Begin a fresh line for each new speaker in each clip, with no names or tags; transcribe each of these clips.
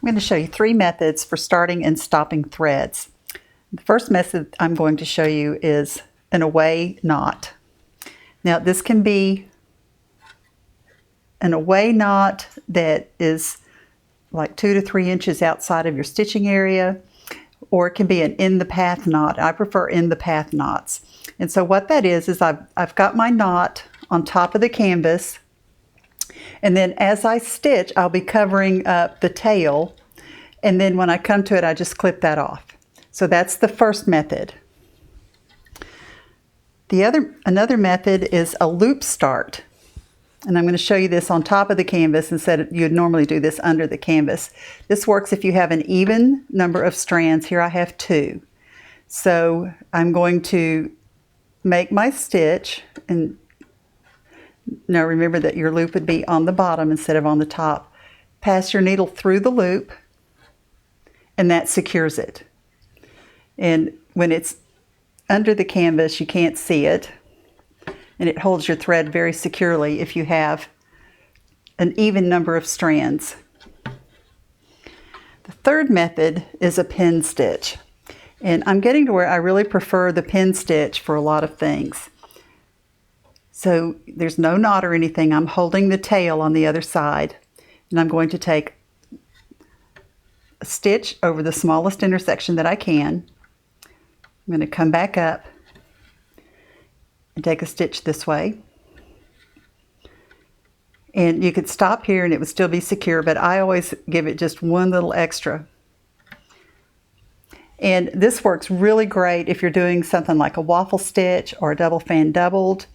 I'm going to show you 3 methods for starting and stopping threads. The first method I'm going to show you is an away knot. Now this can be an away knot that is like 2 to 3 inches outside of your stitching area, or it can be an in the path knot. I prefer in the path knots. And so what that is I've got my knot on top of the canvas, and then as I stitch I'll be covering up the tail, and then when I come to it I just clip that off. So that's the first method. Another method is a loop start. And I'm going to show you this on top of the canvas instead of you'd normally do this under the canvas. This works if you have an even number of strands. Here I have 2. So I'm going to make my stitch, and now remember that your loop would be on the bottom instead of on the top. Pass your needle through the loop, and that secures it. And when it's under the canvas, you can't see it, and it holds your thread very securely if you have an even number of strands. The third method is a pin stitch. And I'm getting to where I really prefer the pin stitch for a lot of things. So there's no knot or anything. I'm holding the tail on the other side, and I'm going to take a stitch over the smallest intersection that I can. I'm going to come back up and take a stitch this way. And you could stop here and it would still be secure, but I always give it just one little extra. And this works really great if you're doing something like a waffle stitch or a double fan doubled,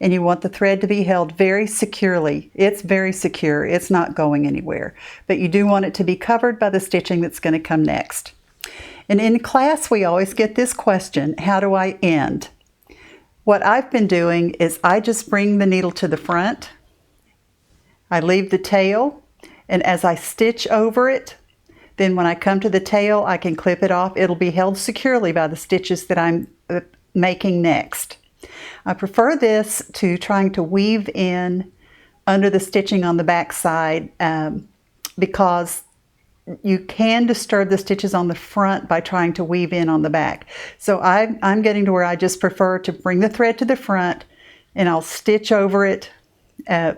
and you want the thread to be held very securely. It's very secure. It's not going anywhere. But you do want it to be covered by the stitching that's going to come next. And in class, we always get this question, how do I end? What I've been doing is I just bring the needle to the front, I leave the tail, and as I stitch over it, then when I come to the tail, I can clip it off. It'll be held securely by the stitches that I'm making next. I prefer this to trying to weave in under the stitching on the back side because you can disturb the stitches on the front by trying to weave in on the back. So I'm getting to where I just prefer to bring the thread to the front, and I'll stitch over it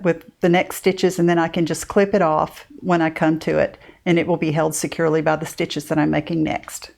with the next stitches, and then I can just clip it off when I come to it, and it will be held securely by the stitches that I'm making next.